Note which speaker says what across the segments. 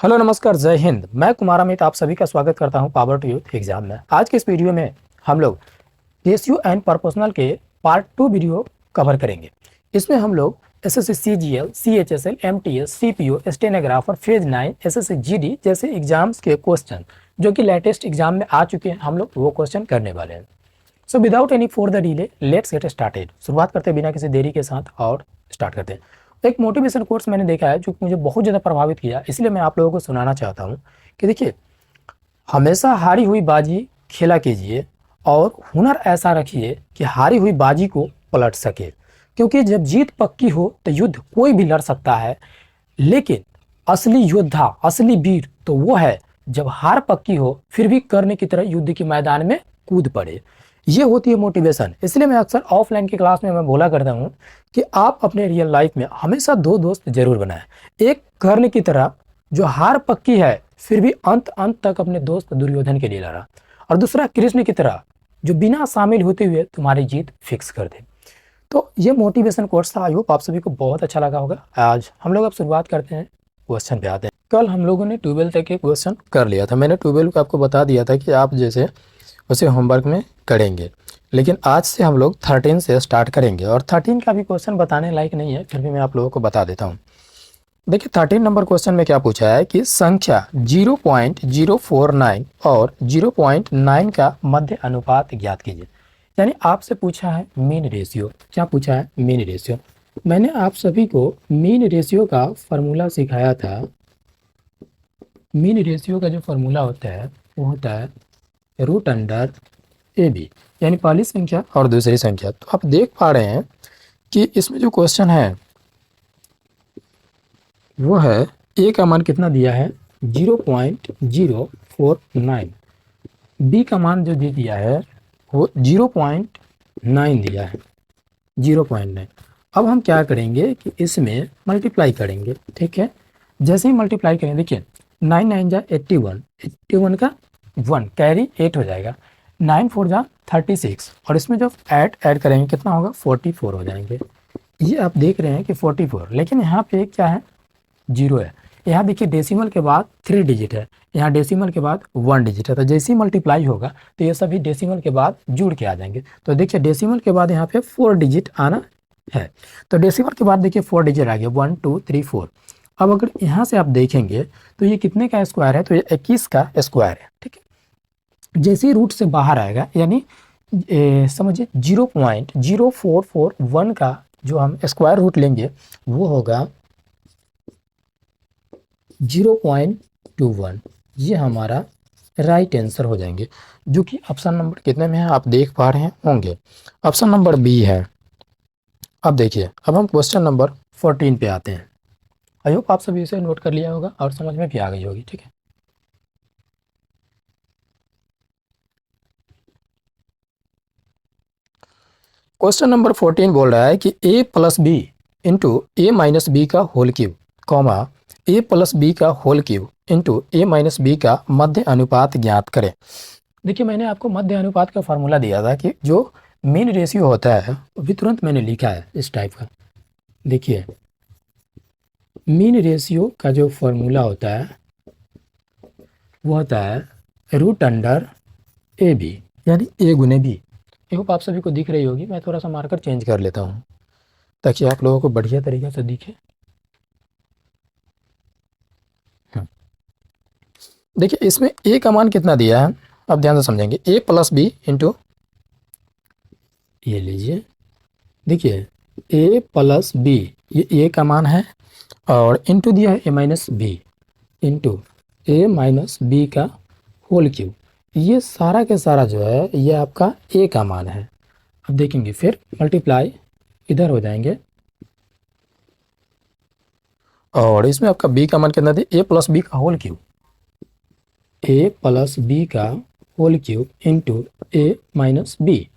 Speaker 1: Hello नमस्कार जय हिंद। मैं कुमार अमित आप सभी का स्वागत करता हूं पावर टू यूथ एग्जाम में। आज के इस वीडियो में हम लोग पीएसयू एंड प्रोपोर्शनल के पार्ट 2 वीडियो कवर करेंगे। इसमें हम लोग SSC CGL, CHSL, MTS, CPO, stenographer, phase 9, SSC GD जैसे एग्जाम्स के क्वेश्चन जो कि लेटेस्ट एग्जाम में आ चुके हैं, हम लोग वो क्वेश्चन करने वाले हैं। So without any further delay let's get started. शुरुआत करते हैं बिना किसी देरी के साथ और स्टार्ट करते हैं। एक मोटिवेशन कोर्स मैंने देखा है जो मुझे बहुत ज़्यादा प्रभावित किया, इसलिए मैं आप लोगों को सुनाना चाहता हूँ कि देखिए, हमेशा हारी हुई बाजी खेला कीजिए और हुनर ऐसा रखिए कि हारी हुई बाजी को पलट सके। क्योंकि जब जीत पक्की हो तो युद्ध कोई भी लड़ सकता है, लेकिन असली योद्धा, असली वीर तो वो है जब हार पक्की हो फिर भी करने की तरह युद्ध के मैदान में कूद पड़े। ये होती है मोटिवेशन। इसलिए मैं अक्सर ऑफलाइन की क्लास में मैं बोला करता हूँ कि आप अपने रियल लाइफ में हमेशा दो दोस्त जरूर बनाएं। एक कर्ण की तरह जो हार पक्की है फिर भी अंत तक अपने दोस्त दुर्योधन के लिए लड़ा, और दूसरा कृष्ण की तरह जो बिना शामिल होते हुए तुम्हारी जीत फिक्स कर दे। तो ये मोटिवेशन कोर्स था। आई होप आप सभी को बहुत अच्छा लगा होगा। आज हम लोग अब शुरुआत करते हैं, क्वेश्चन पे आते हैं। कल हम लोगों ने 12 तक के क्वेश्चन कर लिया था। मैंने 12 को आपको बता दिया था कि आप जैसे उसे होमवर्क में करेंगे, लेकिन आज से हम लोग 13 से स्टार्ट करेंगे। और 13 का भी क्वेश्चन बताने लायक नहीं है, फिर भी मैं आप लोगों को बता देता हूँ। देखिए 13 नंबर क्वेश्चन में क्या पूछा है कि संख्या 0.049 और 0.9 का मध्य अनुपात ज्ञात कीजिए। यानी आपसे पूछा है मीन रेशियो। क्या पूछा है? Mean ratio. मैंने आप सभी को मीन रेशियो का फॉर्मूला सिखाया था। मीन रेशियो का जो फॉर्मूला होता है वो होता है रूट अंडर ए बी, यानी पहली संख्या और दूसरी संख्या। तो आप देख पा रहे हैं कि इसमें जो क्वेश्चन है वो है ए का मान कितना दिया है 0.049, बी का मान जो दे दिया है वो 0.9 दिया है, 0.9। अब हम क्या करेंगे कि इसमें मल्टीप्लाई करेंगे। ठीक है, जैसे ही मल्टीप्लाई करेंगे देखिए 9 9 जा 81, 81 का 1 कैरी 8 हो जाएगा, 9 4 जा 36, और इसमें जब ऐड करेंगे कितना होगा 44 हो जाएंगे। ये आप देख रहे हैं कि 44, लेकिन यहाँ पे क्या है? 0 है। यहाँ देखिए डेसिमल के बाद 3 डिजिट है, यहाँ डेसिमल के बाद 1 डिजिट है। तो जैसे ही मल्टीप्लाई होगा तो ये सभी डेसिमल के बाद जुड़ के आ जाएंगे। तो देखिए डेसिमल के बाद यहाँ पे 4 डिजिट आना है, तो डेसिमल के बाद देखिए 4 डिजिट आ गया, 1 2 3 4। अब अगर यहाँ से आप देखेंगे तो ये कितने का स्क्वायर है? तो ये 21 का स्क्वायर है। ठीक है, जैसे ही रूट से बाहर आएगा, यानी समझिए 0.0441 का जो हम स्क्वायर रूट लेंगे वो होगा 0.21। ये हमारा राइट आंसर हो जाएंगे, जो कि ऑप्शन नंबर कितने में है आप देख पा रहे हैं होंगे, ऑप्शन नंबर बी है। अब देखिए, अब हम क्वेश्चन नंबर 14 पे आते हैं। आई होप आप सभी इसे नोट कर लिया होगा और समझ में भी आ गई होगी। ठीक है, क्वेश्चन नंबर 14 बोल रहा है कि a plus B into A minus B का whole cube, comma A plus B का whole cube into A minus B का मध्य अनुपात ज्ञात करें। देखिए मैंने आपको मध्य अनुपात का फार्मूला दिया था कि जो मीन रेशियो होता है वो भी तुरंत मैंने लिखा है इस टाइप का। देखिए मीन रेशियो का जो फॉर्मूला होता है वो होता है रूट अंडर ए बी, यानी ए गुने बी। आई होप आप सभी को दिख रही होगी। मैं थोड़ा सा मार्कर चेंज कर लेता हूँ ताकि आप लोगों को बढ़िया तरीके से दिखे। देखिए इसमें ए का मान कितना दिया है आप ध्यान से समझेंगे, ए प्लस बी इंटू, ये लीजिए देखिए ए प्लस बी, ये ए का मान है, और इंटू दिया है ए minus B into A minus B का होल क्यूब। ये सारा के सारा जो है ये आपका ए का मान है। अब देखेंगे फिर मल्टीप्लाई इधर हो जाएंगे, और इसमें आपका बी का मान कितना दिया, ए प्लस बी का होल क्यूब, ए प्लस बी का whole cube into A minus B.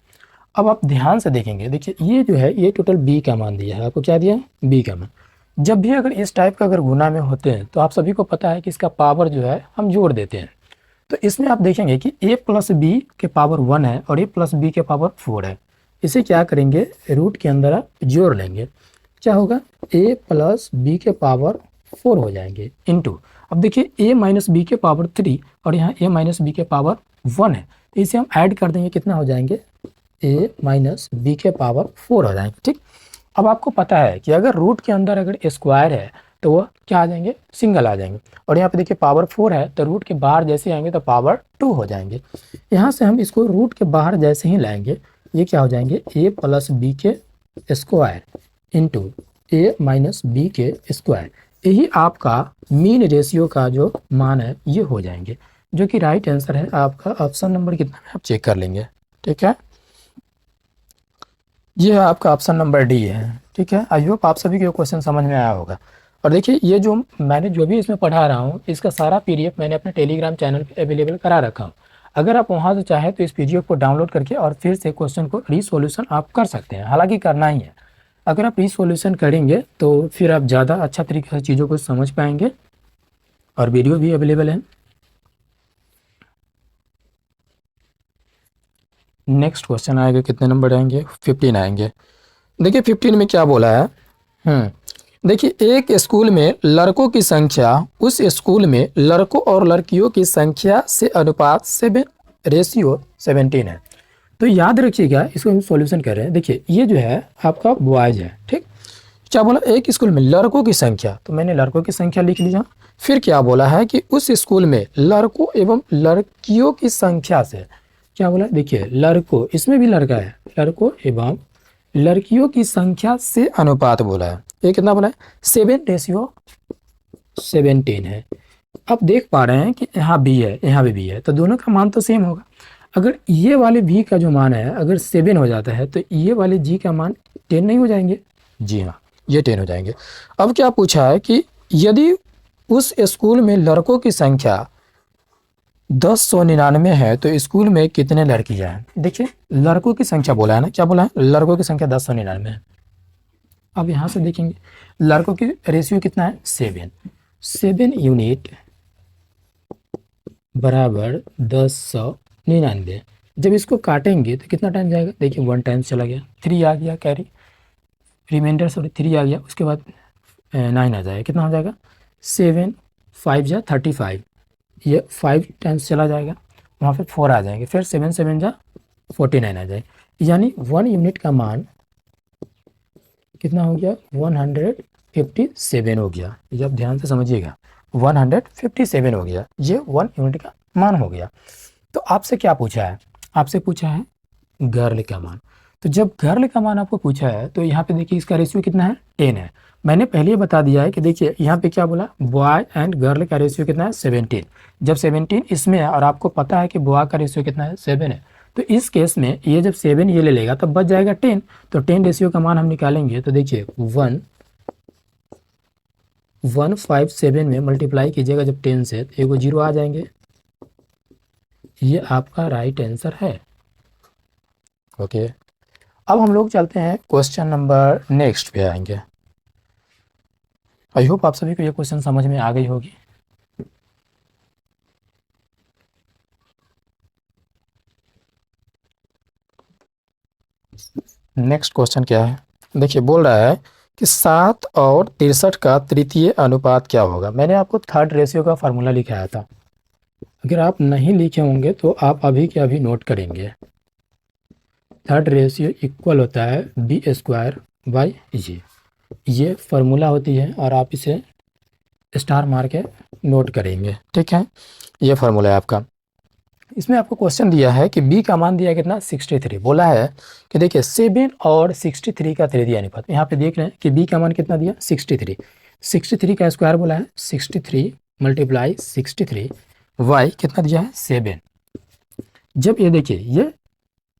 Speaker 1: अब आप ध्यान से देखेंगे, देखिए ये जो है ये टोटल बी का मान दिया है। आपको क्या दिया? बी का मान। जब भी अगर इस टाइप का अगर गुना में होते हैं तो आप सभी को पता है कि इसका पावर जो है हम जोड़ देते हैं। तो इसमें आप देखेंगे कि a प्लस बी के पावर 1 है और a प्लस बी के पावर 4 है। इसे क्या करेंगे, रूट के अंदर आप जोड़ लेंगे। क्या होगा? a प्लस बी के पावर 4 हो जाएंगे इनटू, अब देखिए a माइनस बी के पावर 3 और यहाँ a माइनस बी के पावर 1 है, तो इसे हम ऐड कर देंगे, कितना हो जाएंगे, a माइनस बी के पावर 4 हो जाएंगे। ठीक, अब आपको पता है कि अगर रूट के अंदर अगर स्क्वायर है तो वह क्या आ जाएंगे, सिंगल आ जाएंगे, और यहाँ पे देखिए पावर 4 है तो रूट के बाहर जैसे आएंगे तो पावर 2 हो जाएंगे। यहाँ से हम इसको रूट के बाहर जैसे ही लाएंगे, ये क्या हो जाएंगे, a प्लस बी के square into A minus B के स्क्वायर, यही आपका मीन रेशियो का जो मान है ये हो जाएंगे, जो कि राइट आंसर है आपका ऑप्शन नंबर कितना है आप चेक कर लेंगे। ठीक है, ये आपका ऑप्शन नंबर डी है। ठीक है, आई होप आप सभी को क्वेश्चन समझ में आया होगा। और देखिए ये जो मैंने जो भी इसमें पढ़ा रहा हूँ इसका सारा पीडीएफ मैंने अपने टेलीग्राम चैनल पे अवेलेबल करा रखा हूँ। अगर आप वहाँ से चाहे तो इस पीडीएफ को डाउनलोड करके और फिर से क्वेश्चन को रीसोल्यूशन आप कर सकते हैं, हालांकि करना ही है। अगर आप रीसोल्यूशन करेंगे तो फिर आप ज़्यादा अच्छा तरीके से चीज़ों को समझ पाएंगे, और वीडियो भी अवेलेबल है। नेक्स्ट क्वेश्चन आएगा, कितने नंबर आएंगे, 15 आएंगे। देखिए 15 में क्या बोला है, देखिए एक स्कूल में लड़कों की संख्या उस स्कूल में लड़कों और लड़कियों की संख्या से अनुपात 7:17 है। तो याद रखिएगा, इसको हम सॉल्यूशन कर रहे हैं। देखिए ये जो है आपका बॉयज है, ठीक, क्या बोला, एक स्कूल में लड़कों की संख्या, तो मैंने लड़कों की संख्या लिख लिया। फिर क्या बोला है कि उस स्कूल में लड़कों एवं लड़कियों की संख्या से, क्या बोला, देखिए लड़कों, इसमें भी लड़का है, लड़कों एवं लड़कियों की संख्या से अनुपात बोला है। ये कितना बोला है, 7:17 है। अब देख पा रहे हैं कि यहाँ बी है, यहाँ भी बी है, तो दोनों का मान तो सेम होगा। अगर ये वाले भी का जो मान है अगर 7 हो जाता है तो ये वाले जी का मान 10 नहीं हो जाएंगे? जी हाँ, ये 10 हो जाएंगे। अब क्या पूछा है कि यदि उस स्कूल में लड़कों की संख्या 1099 है तो स्कूल में कितने लड़कियां हैं? देखिए लड़कों की संख्या बोला है ना, क्या बोला है, लड़कों की संख्या 1099 है। अब यहाँ से देखेंगे लड़कों की रेशियो कितना है, 7 यूनिट बराबर 1099। जब इसको काटेंगे तो कितना टाइम जाएगा, देखिए 1 टाइम चला गया, 3 आ गया कैरी, रिमाइंडर 3 आ गया, उसके बाद 9 आ जाएगा, कितना हो जाएगा, 7 5 जा 35, ये 5 टाइम्स चला जाएगा, वहाँ पे 4 आ जाएंगे, फिर 7 7 जा 49 आ जाएगा, यानी 1 यूनिट का मान कितना हो गया, 157 हो गया। ये आप ध्यान से समझिएगा, 157 हो गया, ये 1 यूनिट का मान हो गया। तो आपसे क्या पूछा है, आपसे पूछा है गर्ल का मान। तो जब गर्ल का मान आपको पूछा है तो यहाँ पे देखिए इसका रेशियो कितना है, 10 है। मैंने पहले ही बता दिया है कि देखिए यहाँ पे क्या बोला, बॉय एंड गर्ल का रेशियो कितना है, 17। जब 17 इसमें है और आपको पता है कि बॉय का रेशियो कितना है, 7 है, तो इस केस में ये जब 7 ये ले लेगा तब बच जाएगा 10। तो 10 रेशियो का मान हम निकालेंगे तो देखिए 157 में मल्टीप्लाई कीजिएगा जब 10 से तो एगो 0 आ जाएंगे, ये आपका राइट आंसर है। ओके, अब हम लोग चलते हैं क्वेश्चन नंबर नेक्स्ट पे आएंगे। आई होप आप सभी को ये क्वेश्चन समझ में आ गई होगी। नेक्स्ट क्वेश्चन क्या है, देखिए बोल रहा है कि 7 और 63 का तृतीय अनुपात क्या होगा। मैंने आपको थर्ड रेशियो का फार्मूला लिखाया था, अगर आप नहीं लिखे होंगे तो आप अभी के अभी नोट करेंगे। थर्ड रेशियो इक्वल होता है b² ये फार्मूला होती है और आप इसे स्टार मार के नोट करेंगे, ठीक है, ये फार्मूला है आपका। इसमें आपको क्वेश्चन दिया है कि b का मान दिया है कितना, 63। बोला है कि देखिए 7 और 63 का तृतीय अनुपात, यहाँ पे देख रहे हैं कि b का मान कितना दिया, 63। 63 का स्क्वायर बोला है 63 × 63, y कितना दिया है, 7। जब ये देखिए ये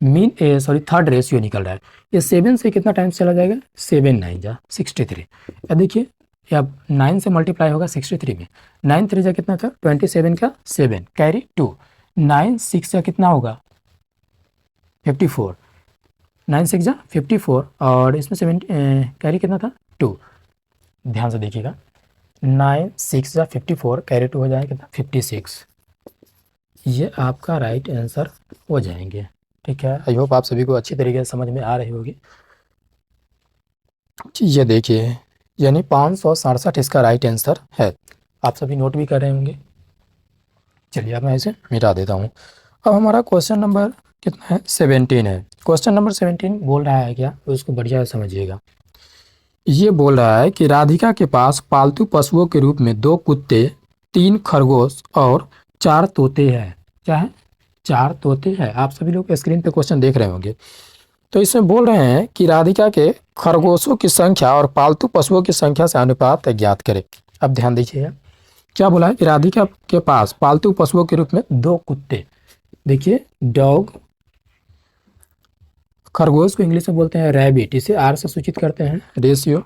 Speaker 1: थर्ड रेशियो निकल रहा है, ये 7 से कितना टाइम चला जाएगा, 7 9 जा 63। या देखिए अब 9 से मल्टीप्लाई होगा 63 में, 9 3 जा कितना था, 27 का 7 कैरी 2, 9 6 जा कितना होगा, 54, 9 6 जा 54 और इसमें 7 कैरी कितना था, 2। ध्यान से देखिएगा, 9 6 जा 54 कैरी 2 हो जाएगा कितना, 56। ये आपका राइट आंसर हो जाएंगे, ठीक है। आई होप आप सभी को अच्छी तरीके से समझ में आ रही होगी। ये देखिए यानी 567 इसका राइट आंसर है। आप सभी नोट भी कर रहे होंगे। चलिए अब मैं इसे मिटा देता हूँ। अब हमारा क्वेश्चन नंबर कितना है, 17 है। क्वेश्चन नंबर 17 बोल रहा है क्या, उसको बढ़िया से समझिएगा। ये बोल रहा है कि राधिका के पास पालतू पशुओं के रूप में 2 कुत्ते, 3 खरगोश और 4 तोते हैं। क्या है, 4 तोते हैं। आप सभी लोग स्क्रीन पे क्वेश्चन देख रहे होंगे। तो इसमें बोल रहे हैं कि राधिका के खरगोशों की संख्या और पालतू पशुओं की संख्या से अनुपात ज्ञात करें। अब ध्यान दीजिए, क्या बोला है कि राधिका के पास पालतू पशुओं के रूप में 2 कुत्ते, देखिए डॉग, खरगोश को इंग्लिश में बोलते हैं रैबिट, इसे आर से सूचित करते हैं रेशियो,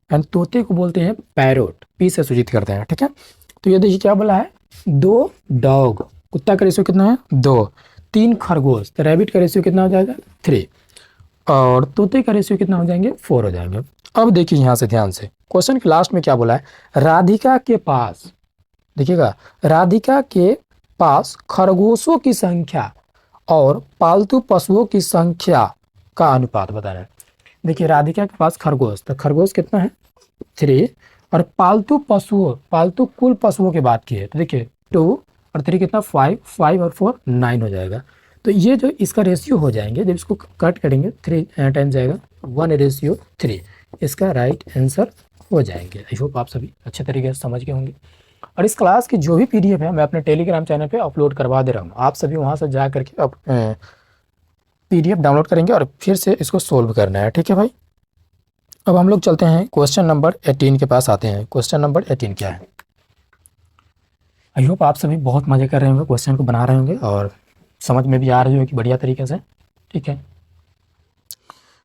Speaker 1: एंड तोते को बोलते हैं पैरोट, पी से सूचित करते हैं। ठीक है, तो ये देखिए क्या बोला है, 2 डॉग, कुत्ता का रेशियो कितना है 2, 3 खरगोश, तो रैबिट का रेशियो कितना हो जाएगा 3, और तोते का रेशियो कितना हो जाएंगे 4 हो जाएंगे। अब देखिए यहाँ से ध्यान से, क्वेश्चन के लास्ट में क्या बोला है, राधिका के पास, देखिएगा, राधिका के पास खरगोशों की संख्या और पालतू पशुओं की संख्या का अनुपात बताना है। देखिए राधिका के पास खरगोश, तो खरगोश कितना है 3, और पालतू पशुओं, पालतू कुल पशुओं की बात की है तो देखिए 2 और 3 कितना 5, 5 और 4 9 हो जाएगा। तो ये जो इसका रेशियो हो जाएंगे, जब इसको कट करेंगे 3 टाइम्स जाएगा 1:3, इसका राइट आंसर हो जाएंगे। आई होप आप सभी अच्छे तरीके से समझ गए होंगे। और इस क्लास की जो भी पीडीएफ है मैं अपने टेलीग्राम चैनल पे अपलोड करवा दे रहा हूँ। आप सभी वहाँ से जा करके अब पीडीएफ डाउनलोड करेंगे और फिर से इसको सोल्व करना है। ठीक है भाई, अब हम लोग चलते हैं क्वेश्चन नंबर 18 के पास आते हैं। क्वेश्चन नंबर 18 क्या है, आई होप आप सभी बहुत मजे कर रहे होंगे, क्वेश्चन को बना रहे होंगे और समझ में भी आ रही होगी बढ़िया तरीके से। ठीक है,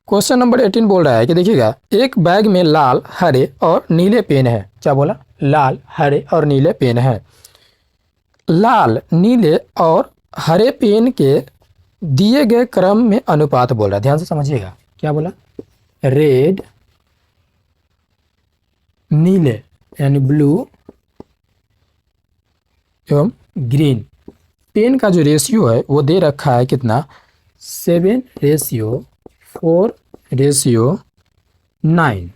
Speaker 1: क्वेश्चन नंबर 18 बोल रहा है कि देखिएगा, एक बैग में लाल, हरे और नीले पेन है। क्या बोला, लाल, हरे और नीले पेन है। लाल, नीले और हरे पेन के दिए गए क्रम में अनुपात बोल रहा है। ध्यान से समझिएगा, क्या बोला, रेड, नीले यानी ब्लू एवं ग्रीन पेन का जो रेशियो है वो दे रखा है कितना, 7:4:9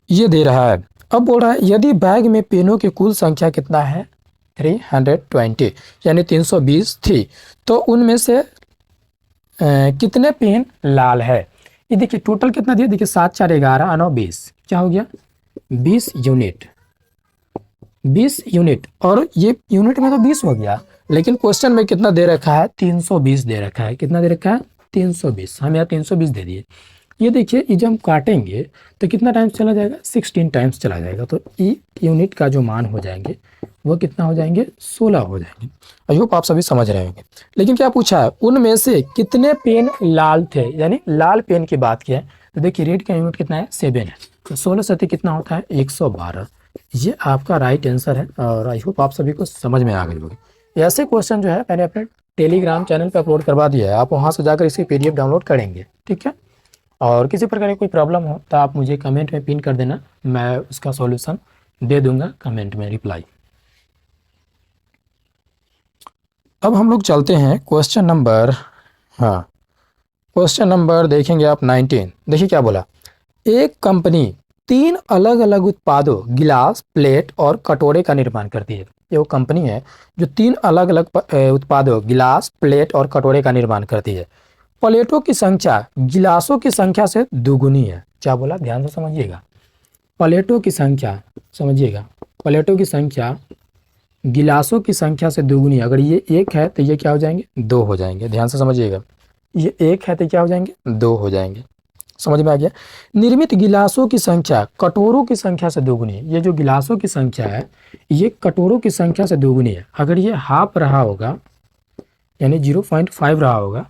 Speaker 1: ये दे रहा है। अब बोल रहा है यदि बैग में पेनों की कुल संख्या कितना है 320 यानी 320 थी, तो उनमें से कितने पेन लाल है। ये देखिए टोटल कितना दिया, देखिए 7 4 11 9 20, क्या हो गया 20 यूनिट, 20 यूनिट, और ये यूनिट में तो 20 हो गया, लेकिन क्वेश्चन में कितना दे रखा है 320 दे रखा है। कितना दे रखा है 320, हम यहाँ 320 दे दिए। ये देखिए ये जब हम काटेंगे तो कितना टाइम्स चला जाएगा 16 टाइम्स चला जाएगा, तो ई यूनिट का जो मान हो जाएंगे वो कितना हो जाएंगे 16 हो जाएंगे। आई होप आप सभी समझ रहे होंगे। लेकिन क्या पूछा है, उनमें से कितने पेन लाल थे, यानी लाल पेन की बात की है। तो देखिए रेड का यूनिट कितना है 7 है, तो 16 सती कितना होता है 112। ये आपका राइट आंसर है और आई होप आप सभी को समझ में आ गई होगी। ऐसे क्वेश्चन जो है मैंने अपने टेलीग्राम चैनल पर अपलोड करवा दिया है, आप वहाँ से जाकर इसकी PDF डाउनलोड करेंगे। ठीक है, और किसी प्रकार की कोई प्रॉब्लम हो तो आप मुझे कमेंट में पिन कर देना, मैं उसका सॉल्यूशन दे दूंगा कमेंट में रिप्लाई। अब हम लोग चलते हैं क्वेश्चन नंबर, हाँ क्वेश्चन नंबर देखेंगे आप 19। देखिए क्या बोला, एक कंपनी 3 अलग अलग उत्पादों गिलास, प्लेट और कटोरे का निर्माण करती है। ये वो कंपनी है जो 3 अलग अलग उत्पादों गिलास, प्लेट और कटोरे का निर्माण करती है। प्लेटों की संख्या गिलासों की संख्या से दुगुनी है। क्या बोला, ध्यान से समझिएगा, प्लेटों की संख्या, समझिएगा प्लेटों की संख्या गिलासों की संख्या से दुगुनी। अगर ये 1 है तो ये क्या हो जाएंगे 2 हो जाएंगे। ध्यान से समझिएगा, ये 1 है तो क्या हो जाएंगे 2 हो जाएंगे। समझ में आ गया। निर्मित गिलासों की संख्या कटोरों की संख्या से दोगुनी है। ये जो गिलासों की संख्या है ये कटोरों की संख्या से दोगुनी है। अगर ये हाफ रहा होगा यानी 0.5 रहा होगा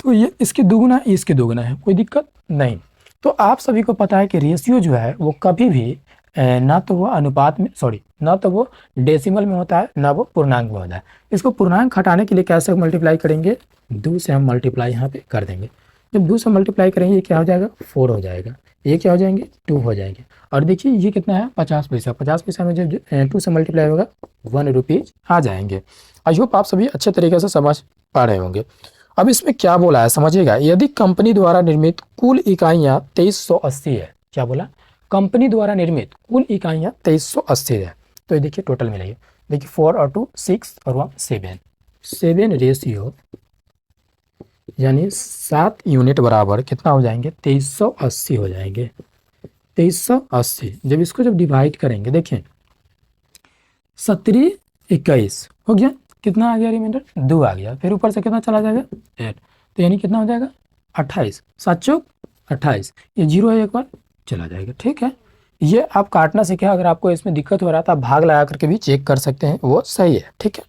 Speaker 1: तो ये इसके दोगुना, इसके दोगुना है, कोई दिक्कत नहीं। तो आप सभी को पता है कि रेशियो जो है वो कभी भी ना तो वो अनुपात में, सॉरी, ना तो वो डेसिमल में होता है ना वो पूर्णांक में होता है। इसको पूर्णांक हटाने के लिए कैसे मल्टीप्लाई करेंगे, 2 से हम मल्टीप्लाई यहाँ पे कर देंगे। जब 2 से मल्टीप्लाई करेंगे ये क्या हो जाएगा 4 हो जाएगा, ये क्या हो जाएंगे 2 हो जाएंगे। और देखिए ये कितना है 50 पैसा, 50 पैसा में जब 2 से मल्टीप्लाई होगा 1 रुपीज आ जाएंगे। आई होप आप सभी अच्छे तरीके से समझ पा रहे होंगे। अब इसमें क्या बोला है समझिएगा, यदि कंपनी द्वारा निर्मित कुल इकाइयाँ 2380 है। क्या बोला, कंपनी द्वारा निर्मित कुल इकाइयाँ 2380 है। तो ये देखिए टोटल मिलाइए, देखिए 4 और 2 6 और 1 7, 7 रेशियो यानी 7 यूनिट बराबर कितना हो जाएंगे, 2380 हो जाएंगे। 2380 जब इसको जब डिवाइड करेंगे, देखिए 17 21 हो गया, कितना आ गया रिमाइंडर 2 आ गया, फिर ऊपर से कितना चला जाएगा 8, तो यानी कितना हो जाएगा 28, 7 चौक 28, ये 0 है एक बार चला जाएगा। ठीक है, ये आप काटना सीखे, अगर आपको इसमें दिक्कत हो रहा है तो आप भाग लगा करके भी चेक कर सकते हैं, वो सही है। ठीक है,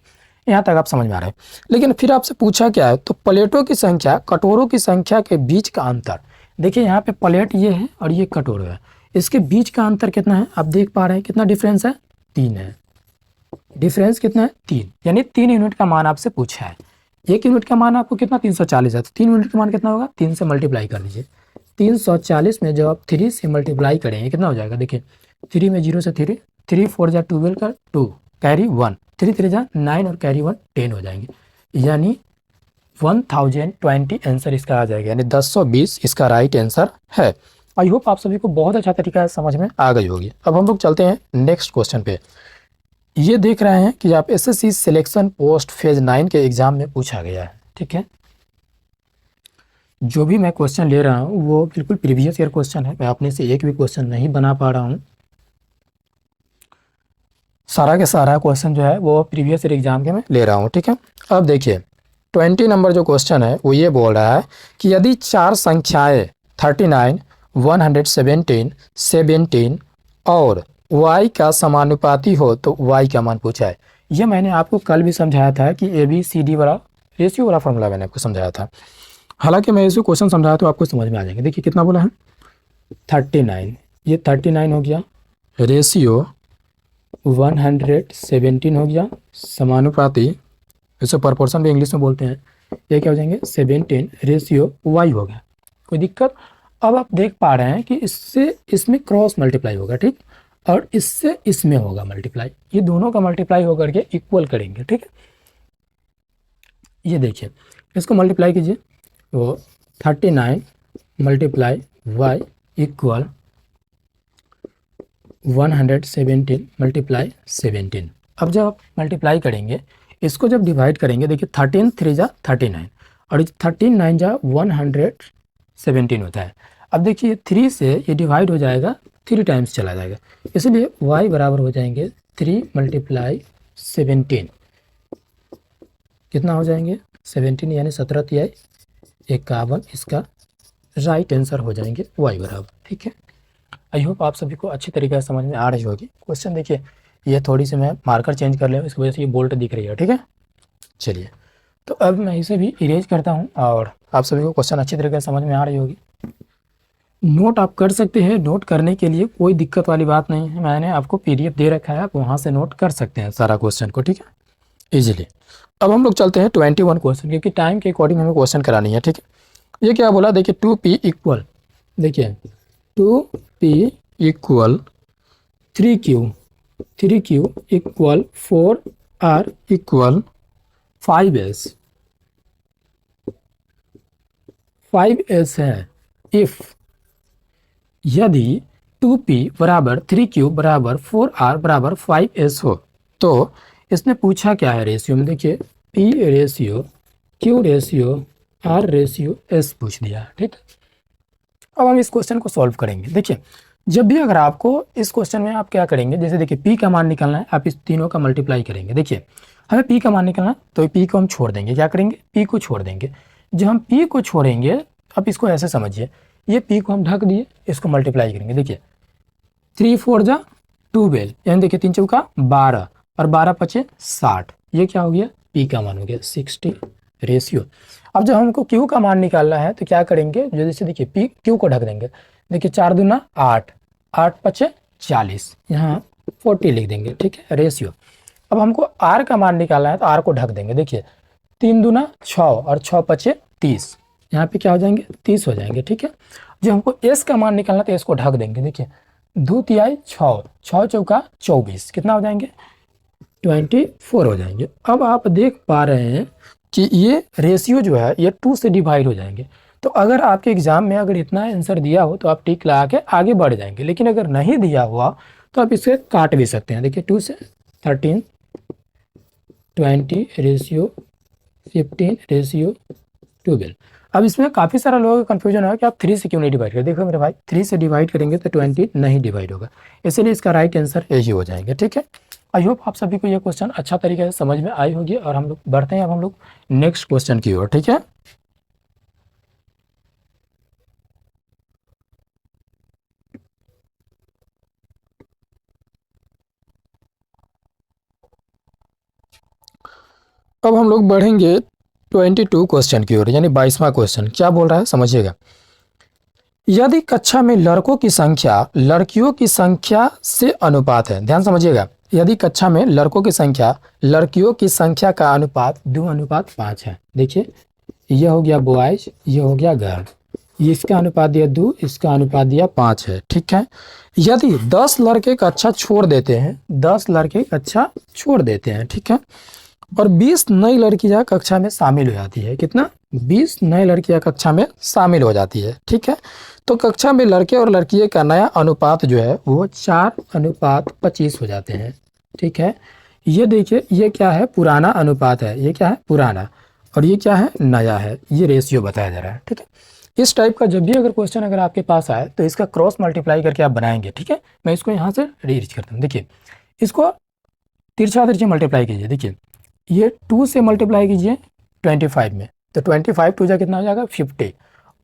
Speaker 1: यहाँ तक आप समझ में आ रहा है। लेकिन फिर आपसे पूछा क्या है, तो प्लेटों की संख्या कटोरों की संख्या के बीच का अंतर, देखिए यहाँ पे प्लेट ये है और ये कटोरा है, इसके बीच का अंतर कितना है आप देख पा रहे हैं, कितना डिफरेंस है 3 है, डिफरेंस कितना है 3, यानी 3 यूनिट का मान आपसे पूछा है। 1 यूनिट का मान आपको कितना 340 है, तो 3 यूनिट का मान कितना होगा, 3 से मल्टीप्लाई कर लीजिए। 340 में जब आप 3 से मल्टीप्लाई करेंगे कितना हो जाएगा, देखिए 3 में 0 से 3, 3 4 जा 12 का 2 कैरी 1, 3 3 जा 9 और कैरी 1 10 हो जाएंगे, यानी 1020 आंसर इसका आ जाएगा, यानी 1020 इसका राइट आंसर है। आई होप आप सभी को बहुत अच्छा तरीका से समझ में आ गई होगी। अब हम लोग चलते हैं नेक्स्ट क्वेश्चन पे। ये देख रहे हैं कि आप एसएससी सिलेक्शन पोस्ट फेज 9 के एग्जाम में पूछा गया है। ठीक है, जो भी मैं क्वेश्चन ले रहा हूँ वो बिल्कुल प्रीवियस ईयर क्वेश्चन है, मैं अपने से एक भी क्वेश्चन नहीं बना पा रहा हूँ, सारा के सारा क्वेश्चन जो है वो प्रीवियस ईयर एग्जाम के मैं ले रहा हूँ। ठीक है, अब देखिए 20 नंबर जो क्वेश्चन है वो ये बोल रहा है कि यदि 4 संख्याएं 39 117 17 और y का समानुपाती हो तो y का मान पूछा है। ये मैंने आपको कल भी समझाया था कि ABCD वाला रेशियो वाला फॉर्मूला मैंने आपको समझाया था, हालांकि मैं इसे क्वेश्चन समझाया तो आपको समझ में आ जाएंगे। देखिए कितना बोला है 39, ये 39 हो गया, रेशियो 117 हो गया, समानुपाती इसे प्रोपोर्शन भी इंग्लिश में बोलते हैं, ये क्या हो जाएंगे 17 रेशियो y हो गया। कोई दिक्कत, अब आप देख पा रहे हैं कि इससे इसमें क्रॉस मल्टीप्लाई होगा, ठीक, और इससे इसमें होगा मल्टीप्लाई, ये दोनों का मल्टीप्लाई होकर के इक्वल करेंगे। ठीक है, ये देखिए इसको मल्टीप्लाई कीजिए, तो 39 मल्टीप्लाई y इक्वल 117 मल्टीप्लाई 17। अब जब आप मल्टीप्लाई करेंगे, इसको जब डिवाइड करेंगे, देखिए 13 3 जा 39 और 13 9 जा 117 होता है। अब देखिए 3 से ये डिवाइड हो जाएगा, 3 टाइम्स चला जाएगा, इसलिए y बराबर हो जाएंगे 3 मल्टीप्लाई 17, कितना हो जाएंगे 17 यानी 17 तिहाई 51, इसका राइट आंसर हो जाएंगे y बराबर। ठीक है, आई होप आप सभी को अच्छी तरीके से समझ में आ रही होगी। क्वेश्चन देखिए, ये थोड़ी सी मैं मार्कर चेंज कर ले, इसकी वजह से ये बोल्ट दिख रही है। ठीक है, चलिए तो अब मैं इसे भी इरेज करता हूँ और आप सभी को क्वेश्चन अच्छी तरीके से समझ में आ रही होगी। नोट आप कर सकते हैं, नोट करने के लिए कोई दिक्कत वाली बात नहीं है, मैंने आपको PDF दे रखा है, आप वहाँ से नोट कर सकते हैं सारा क्वेश्चन को। ठीक है, इजीली। अब हम लोग चलते हैं 21 क्वेश्चन, क्योंकि टाइम के अकॉर्डिंग हमें क्वेश्चन करानी है। ठीक है, ये क्या बोला, देखिए 2p इक्वल, देखिए 2p equal 3q equal 4r equal 5s है। इफ यदि 2p बराबर 3q बराबर 4r बराबर 5s हो, तो इसने पूछा क्या है रेशियो में, देखिए p ratio q ratio r ratio s पूछ दिया। ठीक, अब हम इस क्वेश्चन को सॉल्व करेंगे। देखिए जब भी अगर आपको इस क्वेश्चन में आप क्या करेंगे, जैसे देखिए p का मान निकालना है, आप इस तीनों का मल्टीप्लाई करेंगे। देखिए हमें p का मान निकालना, तो p को हम छोड़ देंगे, क्या करेंगे p को छोड़ देंगे। जब हम p को छोड़ेंगे, अब इसको ऐसे समझिए, ये p को हम ढक दिए, इसको मल्टीप्लाई करेंगे। देखिए 3 4 जा 12, यानी देखिए 3 चौका 12 और 12 पचे 60, ये क्या हो गया p का मान हो गया 60 रेशियो। अब जब हमको q का मान निकालना है तो क्या करेंगे, जैसे देखिए p q को ढक देंगे, देखिए 4 दूना 8, 8 पचे 40, यहाँ 40 लिख देंगे। ठीक है, रेशियो। अब हमको r का मान निकालना है तो r को ढक देंगे, देखिए 3 दूना 6 और 6 पचे 30, यहाँ पे क्या हो जाएंगे 30 हो जाएंगे। ठीक है, जब हमको s का मान निकालना तो s को ढक देंगे, देखिए 2 तिहाई 6, 6 चौका 24, कितना हो जाएंगे 24 हो जाएंगे। अब आप देख पा रहे हैं कि ये रेशियो जो है ये 2 से डिवाइड हो जाएंगे, तो अगर आपके एग्जाम में अगर इतना आंसर दिया हो तो आप टिक लगा के आगे बढ़ जाएंगे, लेकिन अगर नहीं दिया हुआ तो आप इसे काट भी सकते हैं। देखिए 2 से 13, 20 रेशियो 15 रेशियो 12। अब इसमें काफ़ी सारा लोगों का कन्फ्यूजन है कि आप 3 से क्यों नहीं डिवाइड करें। देखो मेरे भाई, 3 से डिवाइड करेंगे तो 20 नहीं डिवाइड होगा, इसीलिए इसका राइट आंसर यही हो जाएंगे। ठीक है, आई होप आप सभी को ये क्वेश्चन अच्छा तरीके से समझ में आई होगी। और हम लोग बढ़ते हैं अब हम लोग नेक्स्ट क्वेश्चन की ओर। ठीक है, अब हम लोग बढ़ेंगे 22 क्वेश्चन की ओर, यानी 22वां क्वेश्चन। क्या बोल रहा है समझिएगा। यदि कक्षा में लड़कों की संख्या लड़कियों की संख्या से अनुपात है, ध्यान समझिएगा, यदि कक्षा में लड़कों की संख्या लड़कियों की संख्या का अनुपात 2:5 है। देखिए ये हो गया बॉयज, ये हो गया गर्ल, ये इसका अनुपात दिया 2, इसका अनुपात दिया 5 है। ठीक है, यदि 10 लड़के कक्षा छोड़ देते हैं, 10 लड़के कक्षा छोड़ देते हैं, ठीक है, और 20 नई लड़कियां कक्षा में शामिल हो जाती है। कितना? 20 नई लड़कियां कक्षा में शामिल हो जाती है। ठीक है, तो कक्षा में लड़के और लड़कियों का नया अनुपात जो है वो 4:25 हो जाते हैं। ठीक है, ये देखिए, ये क्या है? पुराना अनुपात है। ये क्या है? पुराना। और ये क्या है? नया है। ये रेशियो बताया जा रहा है। ठीक है, इस टाइप का जब भी अगर क्वेश्चन अगर आपके पास आए तो इसका क्रॉस मल्टीप्लाई करके आप बनाएंगे। ठीक है, मैं इसको यहाँ से रीच करता हूँ। देखिए इसको तिरछा तिरछी मल्टीप्लाई कीजिए। देखिए ये 2 से मल्टीप्लाई कीजिए 25 में, तो 25 टू जा कितना हो जाएगा? 50।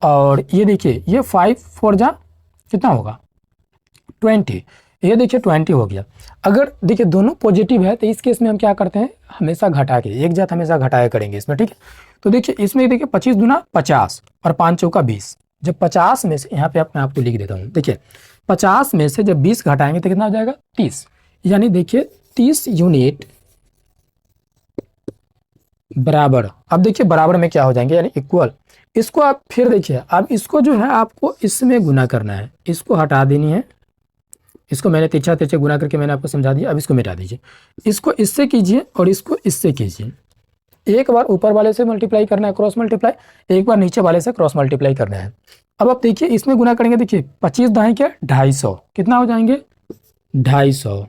Speaker 1: और ये देखिए ये 5 4 जा कितना होगा? 20। ये देखिए 20 हो गया। अगर देखिए दोनों पॉजिटिव है तो इस केस में हम क्या करते हैं? हमेशा घटा के, एक जात हमेशा घटाया करेंगे इसमें। ठीक है, तो देखिए इसमें देखिए 25 दूना 50 और 5 चौका 20। जब 50 में से, यहाँ पे मैं आपको लिख देता हूँ, देखिए 50 में से जब 20 घटाएंगे तो कितना हो जाएगा? 30। यानी देखिए 30 यूनिट बराबर, अब देखिए बराबर में क्या हो जाएंगे? यानी इक्वल। इसको आप फिर देखिए, अब इसको जो है आपको इसमें गुना करना है, इसको हटा देनी है। इसको मैंने तिरछा तिरछे गुना करके मैंने आपको समझा दिया। अब इसको मिटा दीजिए, इसको इससे कीजिए और इसको इससे कीजिए। एक बार ऊपर वाले से मल्टीप्लाई करना है क्रॉस मल्टीप्लाई, एक बार नीचे वाले से क्रॉस मल्टीप्लाई करना है। अब आप देखिए इसमें गुना करेंगे, देखिए 25 दाएं क्या? 250। कितना हो जाएंगे? 250।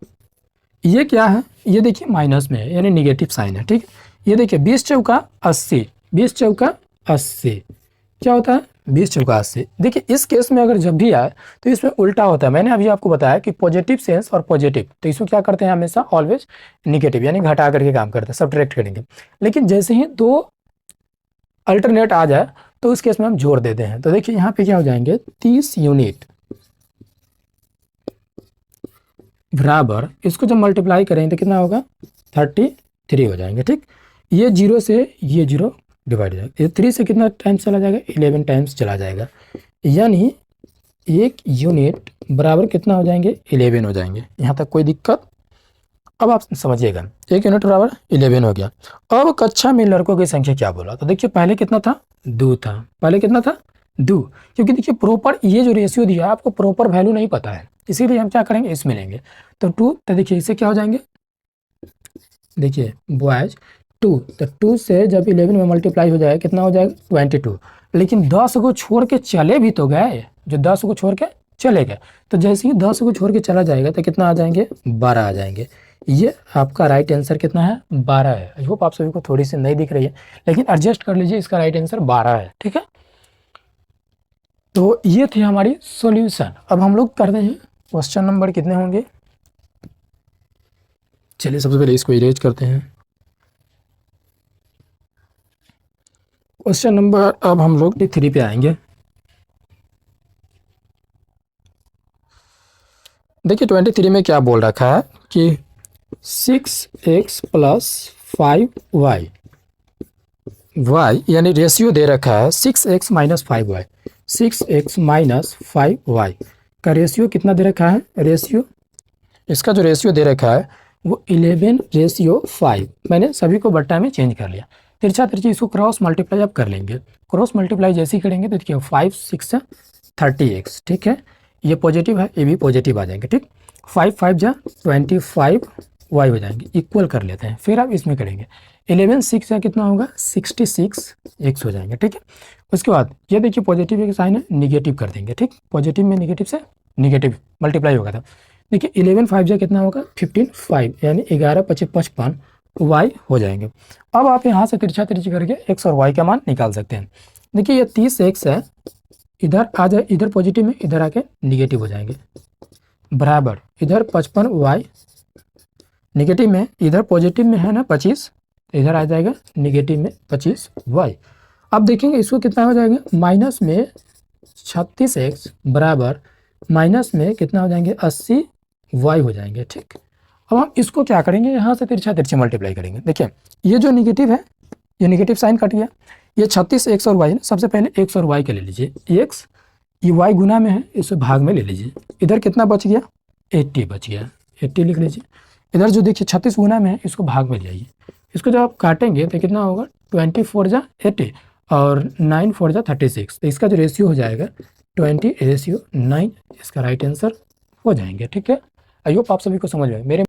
Speaker 1: ये क्या है? ये देखिए माइनस में है, यानी निगेटिव साइन है। ठीक है, ये देखिए 20 चौका 80, 20 चौका 80 क्या होता है? 20 चौका 80। देखिए इस केस में अगर जब भी आए तो इसमें उल्टा होता है। मैंने अभी आपको बताया कि पॉजिटिव सेंस और पॉजिटिव, तो इसमें क्या करते हैं? हमेशा ऑलवेज निगेटिव, यानी घटा करके काम करते हैं, सब्ट्रैक्ट करेंगे। लेकिन जैसे ही दो अल्टरनेट आ जाए तो उस केस में हम जोड़ देते हैं। तो देखिए यहाँ पे क्या हो जाएंगे? 30 यूनिट बराबर, इसको जब मल्टीप्लाई करेंगे तो कितना होगा? 33 हो जाएंगे। ठीक, ये 0 से ये 0 डिवाइड हो जाएगा। ये 3 से कितना टाइम्स चला जाएगा? 11 टाइम्स चला जाएगा। यानी 1 यूनिट बराबर कितना हो जाएंगे? 11 हो जाएंगे। यहाँ तक कोई दिक्कत? अब आप समझिएगा, 1 यूनिट बराबर 11 हो गया। अब कक्षा में लड़कों की संख्या क्या बोला? तो देखिए पहले कितना था? 2 था। पहले कितना था? 2। क्योंकि देखिए प्रॉपर ये जो रेशियो दिया है आपको प्रॉपर वैल्यू नहीं पता है, इसीलिए हम क्या करेंगे? इसमें लेंगे। तो 2, तो देखिए इससे क्या हो जाएंगे? देखिए बॉयज 2, तो 2 से जब 11 में मल्टीप्लाई हो जाए कितना हो जाएगा? 22। लेकिन 10 को छोड़ के चले भी तो गए, जो 10 को छोड़ के चले गए, तो जैसे ही 10 को छोड़ के चला जाएगा तो कितना आ जाएंगे? 12 आ जाएंगे। ये आपका राइट आंसर कितना है? 12 है। आई होप आप सभी को थोड़ी सी नहीं दिख रही है, लेकिन एडजस्ट कर लीजिए, इसका राइट आंसर 12 है। ठीक है, तो ये थी हमारी सॉल्यूशन। अब हम लोग करते हैं क्वेश्चन नंबर कितने होंगे? चलिए सबसे पहले इसको इरेज करते हैं। क्वेश्चन नंबर, अब हम लोग 3 पे आएंगे। देखिए 23 में क्या बोल रखा है कि 6x + 5y, y यानी रेशियो दे रखा है 6x - 5y, 6x - 5y का रेशियो कितना दे रखा है? रेशियो, इसका जो रेशियो दे रखा है वो 11:5। मैंने सभी को बट्टा में चेंज कर लिया। तिरछा तिरछी इसको क्रॉस मल्टीप्लाई आप कर लेंगे। क्रॉस मल्टीप्लाई जैसे ही करेंगे तो देखिए 5 6 30x। ठीक है, ये पॉजिटिव है, ये भी पॉजिटिव आ जाएंगे। ठीक, 5 5 जा 25 वाई हो जाएंगे, इक्वल कर लेते हैं, फिर आप इसमें करेंगे 11 6 या कितना होगा 66 एक्स हो जाएंगे। ठीक है, उसके बाद ये देखिए पॉजिटिव एक साइन है, निगेटिव कर देंगे। ठीक, पॉजिटिव में निगेटिव से निगेटिव मल्टीप्लाई होगा था। देखिए 11 5 जा कितना होगा 15 5 यानी 11 25 55 वाई हो जाएंगे। अब आप यहाँ से तिरछा तिरछी करके एक्स और वाई का मान निकाल सकते हैं। देखिए ये 30 एक्स है, इधर आ जाए, इधर पॉजिटिव में, इधर आके निगेटिव हो जाएंगे, बराबर इधर 55 वाई, निगेटिव में इधर पॉजिटिव में है ना 25, इधर आ जाएगा निगेटिव में 25 वाई। अब देखेंगे इसको कितना हो जाएगा, माइनस में 36 एक्स बराबर माइनस में कितना हो जाएंगे 80 वाई हो जाएंगे। ठीक, अब हम इसको क्या करेंगे, यहाँ से तिरछा तिरछी मल्टीप्लाई करेंगे। देखिए ये जो निगेटिव है, ये निगेटिव साइन कट गया, ये 36 एक्स और वाई है, सबसे पहले एक्स और वाई का ले लीजिए, एक्स ये वाई गुना में है, इसे भाग में ले लीजिए, इधर कितना बच गया 80 बच गया, 80 लिख लीजिए। इधर जो देखिए 36 गुना में है, इसको भाग में ले आइए, इसको जब आप काटेंगे तो कितना होगा 24 जा 80 और 9 4 जा 36, तो इसका जो रेशियो हो जाएगा 20:9, इसका राइट आंसर हो जाएंगे। ठीक है, आई होप आप सभी को समझ में मेरे